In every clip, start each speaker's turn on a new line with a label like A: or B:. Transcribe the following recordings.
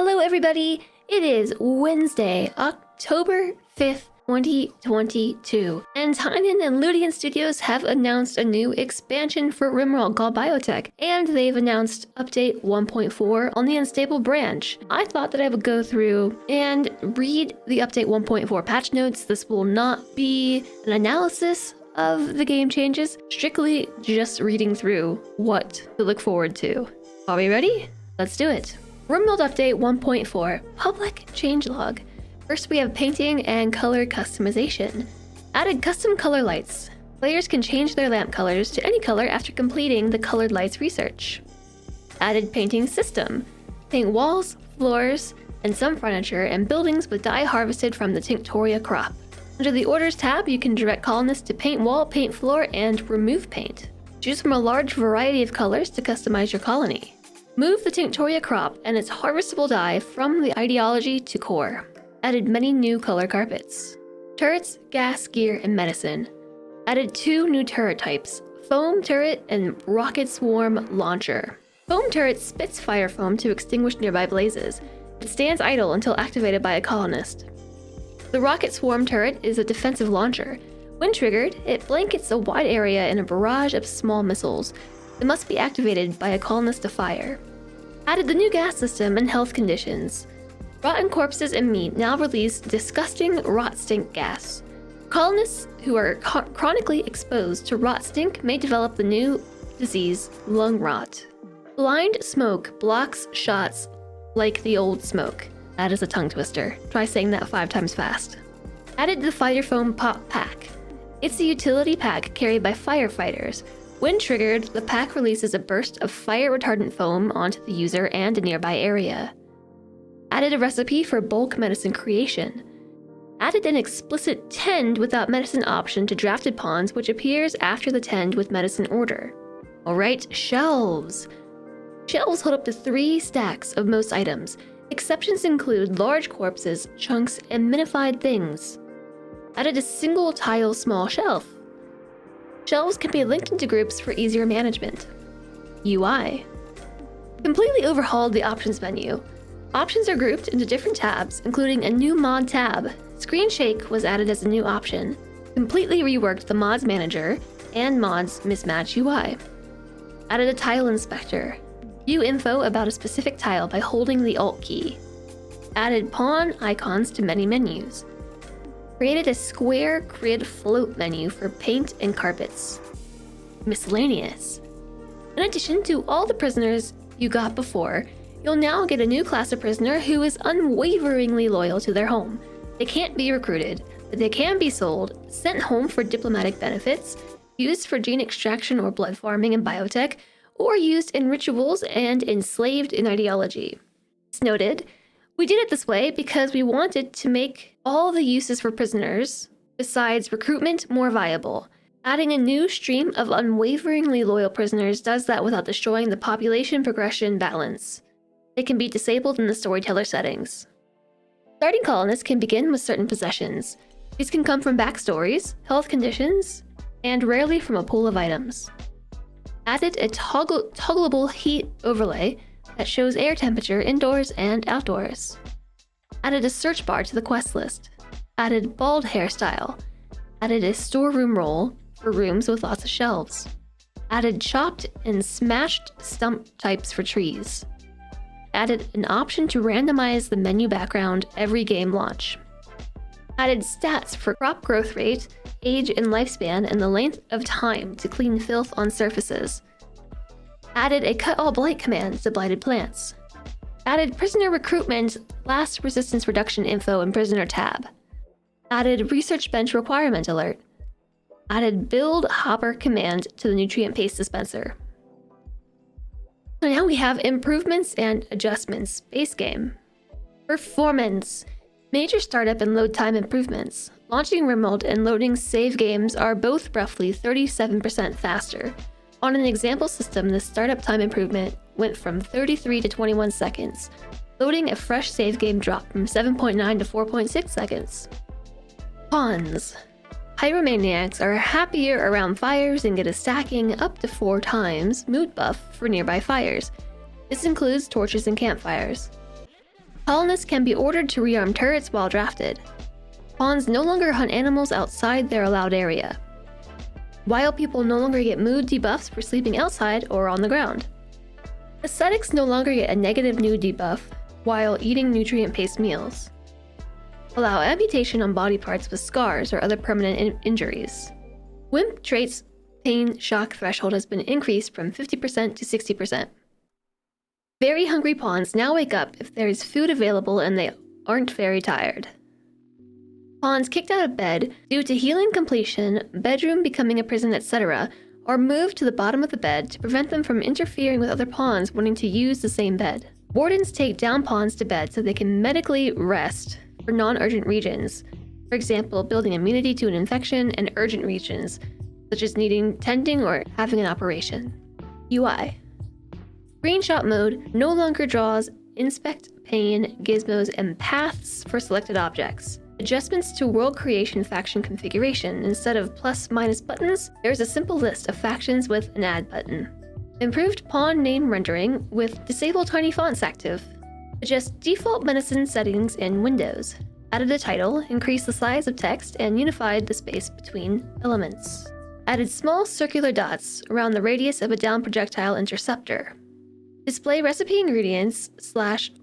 A: Hello everybody, it is Wednesday, October 5th, 2022, and Tynan and Ludian Studios have announced a new expansion for RimWorld called Biotech, and they've announced update 1.4 on the Unstable branch. I thought that I would go through and read the update 1.4 patch notes. This will not be an analysis of the game changes, strictly just reading through what to look forward to. Are we ready? Let's do it. RimWorld Update 1.4 Public Changelog. First, we have painting and color customization. Added custom color lights. Players can change their lamp colors to any color after completing the colored lights research. Added painting system. Paint walls, floors, and some furniture and buildings with dye harvested from the Tinctoria crop. Under the Orders tab, you can direct colonists to paint wall, paint floor, and remove paint. Choose from a large variety of colors to customize your colony. Move the Tinctoria crop and its harvestable dye from the ideology to core. Added many new color carpets. Turrets, gas, gear, and medicine. Added 2 new turret types, foam turret and rocket swarm launcher. Foam turret spits fire foam to extinguish nearby blazes. It stands idle until activated by a colonist. The rocket swarm turret is a defensive launcher. When triggered, it blankets a wide area in a barrage of small missiles. It must be activated by a colonist to fire. Added the new gas system and health conditions. Rotten corpses and meat now release disgusting rot stink gas. Colonists who are chronically exposed to rot stink may develop the new disease, lung rot. Blind smoke blocks shots like the old smoke. That is a tongue twister. Try saying that 5 times fast. Added the Fighter Foam Pop Pack. It's a utility pack carried by firefighters. When triggered, the pack releases a burst of fire-retardant foam onto the user and a nearby area. Added a recipe for bulk medicine creation. Added an explicit tend without medicine option to drafted pawns, which appears after the tend with medicine order. Alright, shelves. Shelves hold up to 3 stacks of most items. Exceptions include large corpses, chunks, and minified things. Added a single tile small shelf. Shelves can be linked into groups for easier management. UI. Completely overhauled the options menu. Options are grouped into different tabs, including a new mod tab. Screen Shake was added as a new option. Completely reworked the mods manager and mods mismatch UI. Added a tile inspector. View info about a specific tile by holding the Alt key. Added pawn icons to many menus. Created a square grid float menu for paint and carpets. Miscellaneous. In addition to all the prisoners you got before, you'll now get a new class of prisoner who is unwaveringly loyal to their home. They can't be recruited, but they can be sold, sent home for diplomatic benefits, used for gene extraction or blood farming in biotech, or used in rituals and enslaved in ideology. It's noted, we did it this way because we wanted to make all the uses for prisoners, besides recruitment, more viable. Adding a new stream of unwaveringly loyal prisoners does that without destroying the population progression balance. They can be disabled in the storyteller settings. Starting colonists can begin with certain possessions. These can come from backstories, health conditions, and rarely from a pool of items. Added a toggleable heat overlay that shows air temperature indoors and outdoors. Added a search bar to the quest list. Added bald hairstyle. Added a storeroom roll for rooms with lots of shelves. Added chopped and smashed stump types for trees. Added an option to randomize the menu background every game launch. Added stats for crop growth rate, age and lifespan, and the length of time to clean filth on surfaces. Added a cut all blight command to blighted plants. Added prisoner recruitment, blast resistance reduction info in prisoner tab. Added research bench requirement alert. Added build hopper command to the nutrient paste dispenser. So now we have improvements and adjustments. Base game. Performance. Major startup and load time improvements. Launching RimWorld and loading save games are both roughly 37% faster. On an example system, the startup time improvement went from 33 to 21 seconds. Loading a fresh save game dropped from 7.9 to 4.6 seconds. Cons. Pyromaniacs are happier around fires and get a stacking up to 4 times mood buff for nearby fires. This includes torches and campfires. Colonists can be ordered to rearm turrets while drafted. Pawns no longer hunt animals outside their allowed area. Wild people no longer get mood debuffs for sleeping outside or on the ground. Ascetics no longer get a negative mood debuff while eating nutrient-paced meals. Allow amputation on body parts with scars or other permanent injuries. Wimp traits pain shock threshold has been increased from 50% to 60%. Very hungry pawns now wake up if there is food available and they aren't very tired. Pawns kicked out of bed due to healing completion, bedroom becoming a prison, etc., are moved to the bottom of the bed to prevent them from interfering with other pawns wanting to use the same bed. Wardens take down pawns to bed so they can medically rest for non-urgent regions, for example, building immunity to an infection, and urgent regions, such as needing tending or having an operation. UI. Screenshot mode no longer draws inspect, pane, gizmos, and paths for selected objects. Adjustments to world creation faction configuration. Instead of plus/minus buttons, there's a simple list of factions with an add button. Improved pawn name rendering with disable tiny fonts active. Adjust default medicine settings in Windows. Added a title, increased the size of text, and unified the space between elements. Added small circular dots around the radius of a down projectile interceptor. Display recipe ingredients /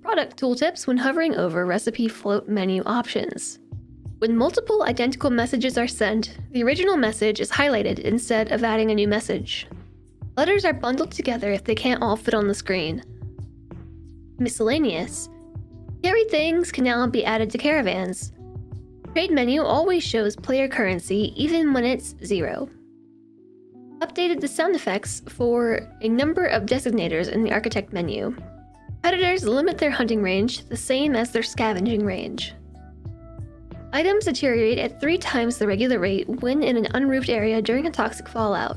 A: product tooltips when hovering over recipe float menu options. When multiple identical messages are sent, the original message is highlighted instead of adding a new message. Letters are bundled together if they can't all fit on the screen. Miscellaneous. Carry things can now be added to caravans. Trade menu always shows player currency even when it's 0. Updated the sound effects for a number of designators in the architect menu. Predators limit their hunting range the same as their scavenging range. Items deteriorate at 3 times the regular rate when in an unroofed area during a toxic fallout.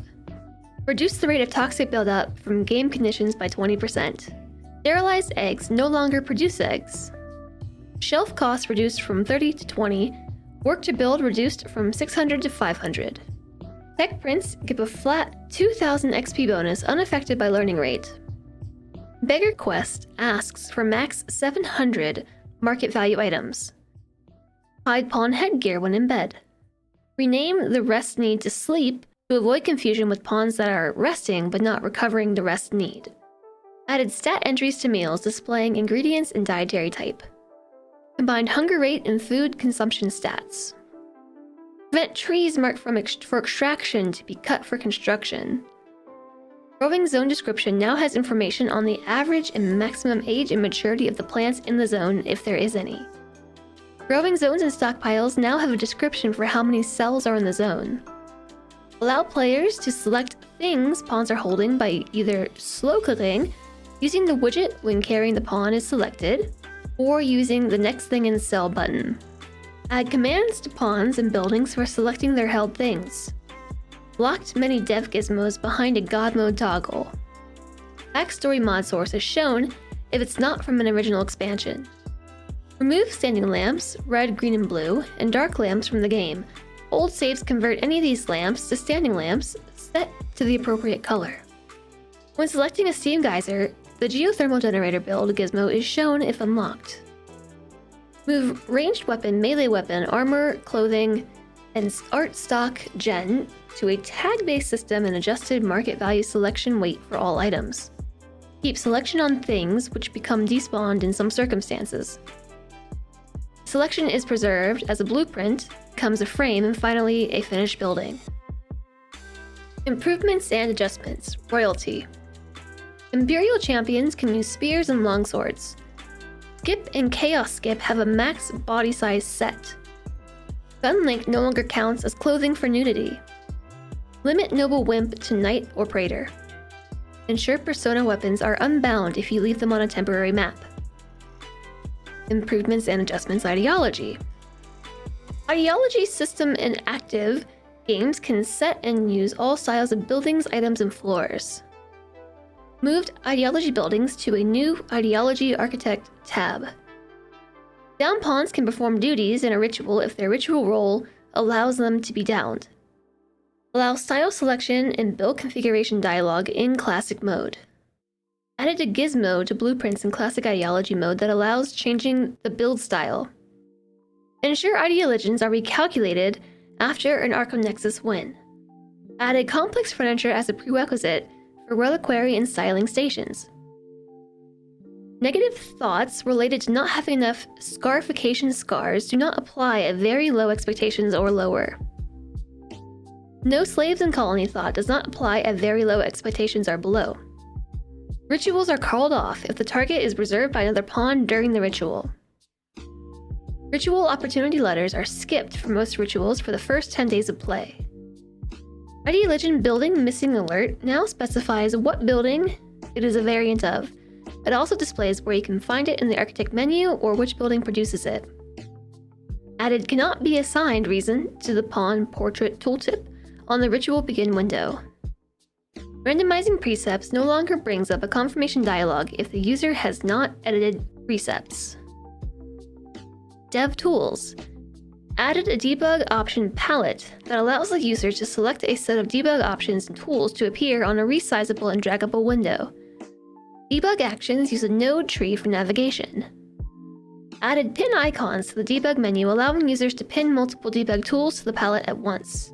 A: Reduce the rate of toxic buildup from game conditions by 20%. Sterilized eggs no longer produce eggs. Shelf costs reduced from 30 to 20. Work to build reduced from 600 to 500. Tech prints give a flat 2000 XP bonus unaffected by learning rate. Beggar Quest asks for max 700 market value items. Hide pawn headgear when in bed. Rename the rest need to sleep to avoid confusion with pawns that are resting but not recovering the rest need. Added stat entries to meals displaying ingredients and dietary type. Combined hunger rate and food consumption stats. Prevent trees marked for extraction to be cut for construction. Growing zone description now has information on the average and maximum age and maturity of the plants in the zone if there is any. Growing zones and stockpiles now have a description for how many cells are in the zone. Allow players to select things pawns are holding by either slow clicking, using the widget when carrying the pawn is selected, or using the next thing in cell button. Add commands to pawns and buildings for selecting their held things. Blocked many dev gizmos behind a god mode toggle. Backstory mod source is shown if it's not from an original expansion. Remove standing lamps, red, green, and blue, and dark lamps from the game. Old saves convert any of these lamps to standing lamps set to the appropriate color. When selecting a steam geyser, the geothermal generator build gizmo is shown if unlocked. Move ranged weapon, melee weapon, armor, clothing, and art stock gen to a tag-based system and adjusted market value selection weight for all items. Keep selection on things which become despawned in some circumstances. Selection is preserved as a blueprint, comes a frame, and finally a finished building. Improvements and adjustments. Royalty. Imperial champions can use spears and longswords. Skip and Chaos Skip have a max body size set. Gun length no longer counts as clothing for nudity. Limit Noble Wimp to Knight or Praetor. Ensure persona weapons are unbound if you leave them on a temporary map. Improvements and adjustments. Ideology. Ideology system in active games can set and use all styles of buildings, items, and floors. Moved ideology buildings to a new ideology architect tab. Down pawns can perform duties in a ritual if their ritual role allows them to be downed. Allow style selection and build configuration dialog in classic mode. Added a gizmo to blueprints in classic ideology mode that allows changing the build style. Ensure ideologies are recalculated after an Arkham Nexus win. Added complex furniture as a prerequisite for reliquary and styling stations. Negative thoughts related to not having enough scarification scars do not apply at very low expectations or lower. No slaves in colony thought does not apply at very low expectations or below. Rituals are called off if the target is reserved by another pawn during the ritual. Ritual opportunity letters are skipped for most rituals for the first 10 days of play. Ideology building missing alert now specifies what building it is a variant of. It also displays where you can find it in the architect menu or which building produces it. Added cannot be assigned reason to the pawn portrait tooltip on the ritual begin window. Randomizing precepts no longer brings up a confirmation dialog if the user has not edited precepts. Dev tools. Added a debug option palette that allows the user to select a set of debug options and tools to appear on a resizable and draggable window. Debug actions use a node tree for navigation. Added pin icons to the debug menu, allowing users to pin multiple debug tools to the palette at once.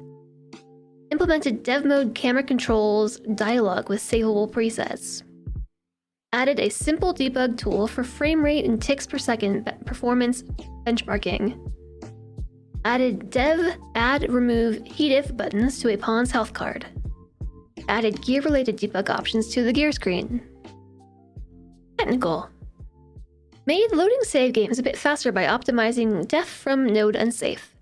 A: Implemented dev mode camera controls dialog with savable presets. Added a simple debug tool for frame rate and ticks per second performance benchmarking. Added dev add remove heatif buttons to a pawn's health card. Added gear related debug options to the gear screen. Technical. Made loading save games a bit faster by optimizing def from node unsafe.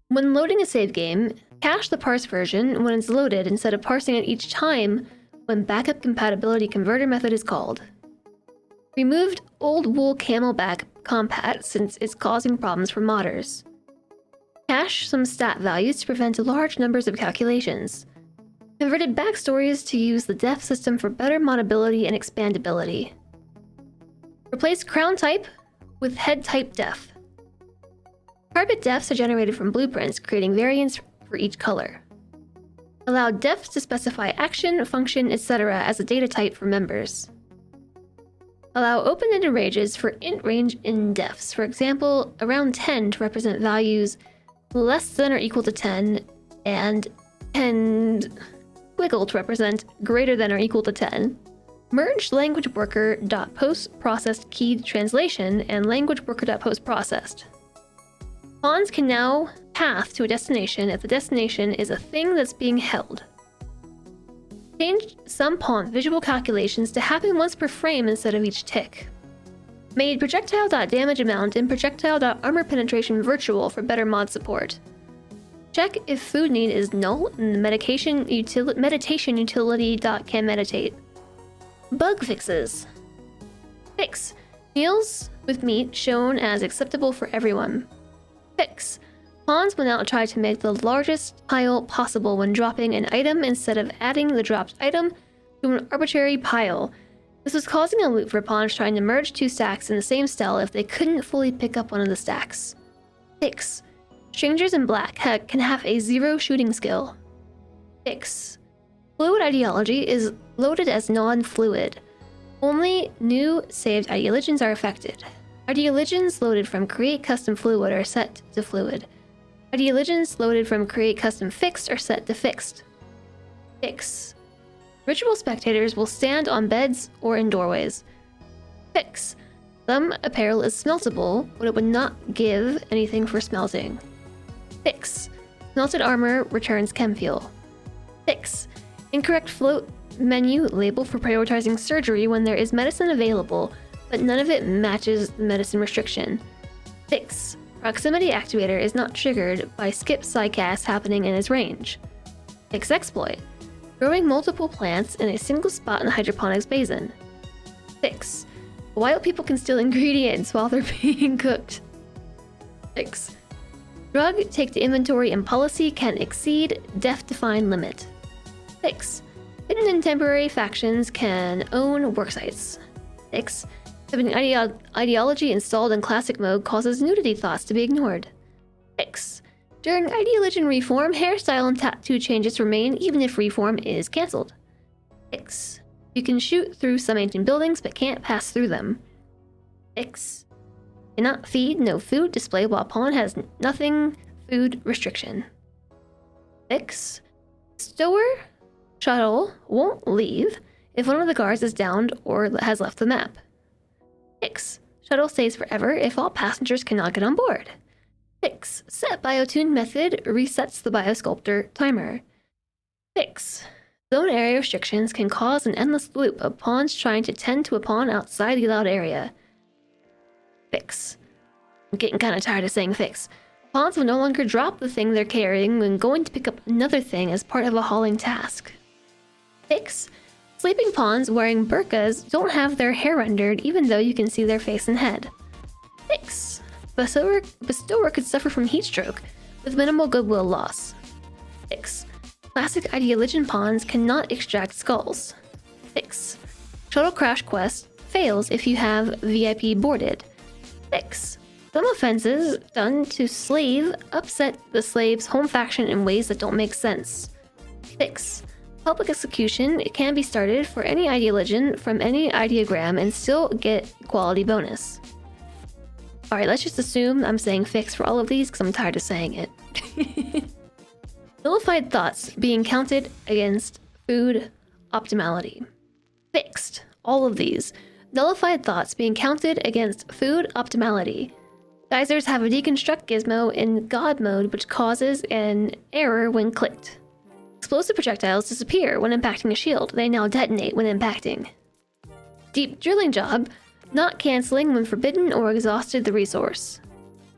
A: When loading a save game, cache the parse version when it's loaded instead of parsing it each time when backup compatibility converter method is called. Removed old wool camelback compat since it's causing problems for modders. Cache some stat values to prevent large numbers of calculations. Converted backstories to use the def system for better moddability and expandability. Replace crown type with head type def. Carpet defs are generated from blueprints, creating variants for each color. Allow defs to specify action, function, etc. as a data type for members. Allow open-ended ranges for int range in defs, for example, around 10 to represent values less than or equal to 10, and 10 squiggle to represent greater than or equal to 10. Merge language worker.postProcessed keyed translation and language worker.postProcessed. Pawns can now path to a destination if the destination is a thing that's being held. Change some pawn visual calculations to happen once per frame instead of each tick. Made projectile.damage amount and projectile.armor penetration virtual for better mod support. Check if food need is null in the meditation utility.canmeditate. Bugfixes. Fix. Meals with meat shown as acceptable for everyone. Fix. Pawns will now try to make the largest pile possible when dropping an item instead of adding the dropped item to an arbitrary pile. This was causing a loop for pawns trying to merge two stacks in the same cell if they couldn't fully pick up one of the stacks. Fix. Strangers in black can have a 0 shooting skill. Fix. Fluid ideology is loaded as non-fluid. Only new saved ideologies are affected. Ideologies loaded from create custom fluid are set to fluid. Ideologies loaded from create custom fixed are set to fixed. Fix. Ritual spectators will stand on beds or in doorways. Fix. Some apparel is smeltable, but it would not give anything for smelting. Fix. Smelted armor returns chem fuel. Fix. Incorrect float menu label for prioritizing surgery when there is medicine available, but none of it matches the medicine restriction. Fix. Proximity activator is not triggered by skip sidecast happening in its range. Fix exploit. Growing multiple plants in a single spot in the hydroponics basin. Fix. Wild people can steal ingredients while they're being cooked. Fix. Drug take to inventory and policy can exceed def-defined limit. Fix. Hidden and temporary factions can own worksites. Fix. Having ideology installed in classic mode causes nudity thoughts to be ignored. Fix. During ideology reform, hairstyle and tattoo changes remain even if reform is cancelled. Fix. You can shoot through some ancient buildings but can't pass through them. Fix. Cannot feed, no food display while pawn has nothing food restriction. Fix. Stower shuttle won't leave if one of the guards is downed or has left the map. Fix. Shuttle stays forever if all passengers cannot get on board. Fix. Set biotune method resets the biosculptor timer. Fix. Zone area restrictions can cause an endless loop of pawns trying to tend to a pawn outside the allowed area. Fix. I'm getting kind of tired of saying fix. Pawns will no longer drop the thing they're carrying when going to pick up another thing as part of a hauling task. Fix. Sleeping pawns wearing burqas don't have their hair rendered even though you can see their face and head. Fix. Bestower could suffer from heat stroke with minimal goodwill loss. Fix. Classic Ideologian pawns cannot extract skulls. Fix. Shuttle crash quest fails if you have VIP boarded. Fix. Some offenses done to slave upset the slave's home faction in ways that don't make sense. Fix. Public execution can be started for any ideologian from any ideogram and still get quality bonus. Alright, let's just assume I'm saying fix for all of these because I'm tired of saying it. Nullified thoughts being counted against food optimality. Fixed. All of these. Nullified thoughts being counted against food optimality. Geysers have a deconstruct gizmo in God mode which causes an error when clicked. Explosive projectiles disappear when impacting a shield. They now detonate when impacting. Deep drilling job, not canceling when forbidden or exhausted the resource.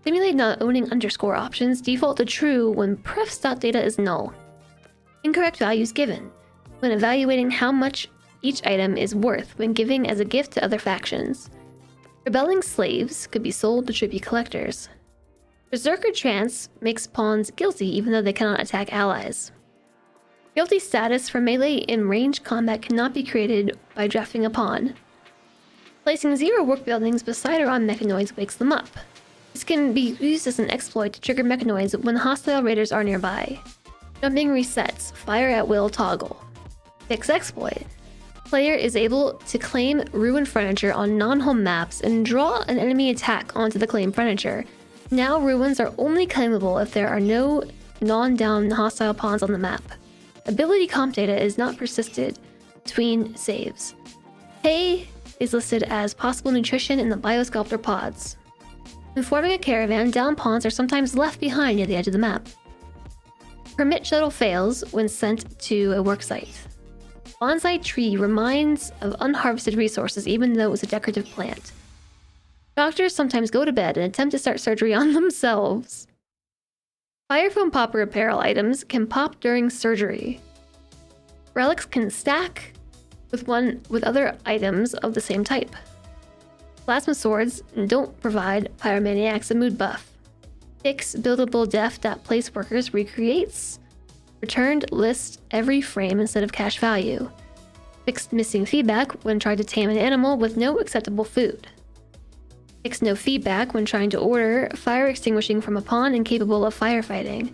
A: Simulate not owning underscore options default to true when prefs.data is null. Incorrect values given when evaluating how much each item is worth when giving as a gift to other factions. Rebelling slaves could be sold to trippy collectors. Berserker trance makes pawns guilty even though they cannot attack allies. Guilty status for melee in range combat cannot be created by drafting a pawn. Placing 0 work buildings beside or on mechanoids wakes them up. This can be used as an exploit to trigger mechanoids when hostile raiders are nearby. Jumping resets, fire at will toggle. Fix exploit. Player is able to claim ruined furniture on non-home maps and draw an enemy attack onto the claimed furniture. Now ruins are only claimable if there are no non-down hostile pawns on the map. Ability comp data is not persisted between saves. Hay is listed as possible nutrition in the biosculptor pods. When forming a caravan, down pawns are sometimes left behind near the edge of the map. Permit shuttle fails when sent to a worksite. Bonsai tree reminds of unharvested resources even though it's a decorative plant. Doctors sometimes go to bed and attempt to start surgery on themselves. Fire foam popper apparel items can pop during surgery. Relics can stack with other items of the same type. Plasma swords don't provide pyromaniacs a mood buff. Fix buildable def.place workers recreates. Returned list every frame instead of cash value. Fixed missing feedback when trying to tame an animal with no acceptable food. Fix no feedback when trying to order fire extinguishing from a pawn incapable of firefighting.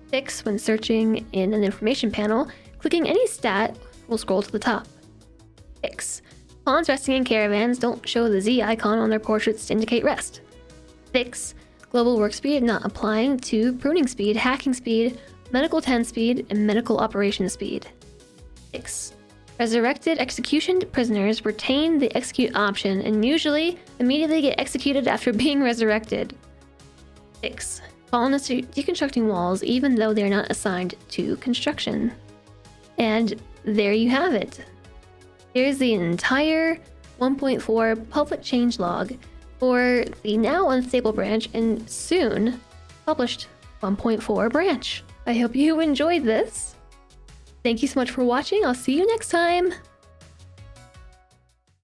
A: Fix when searching in an information panel, clicking any stat will scroll to the top. Fix. Pawns resting in caravans don't show the Z icon on their portraits to indicate rest. Fix. Global work speed not applying to pruning speed, hacking speed, medical 10 speed, and medical operation speed. Fix. Resurrected executioned prisoners retain the execute option and usually immediately get executed after being resurrected. Fix. Colonists are deconstructing walls even though they're not assigned to construction. And there you have it. Here's the entire 1.4 public changelog for the now unstable branch and soon published 1.4 branch. I hope you enjoyed this. Thank you so much for watching. I'll see you next time.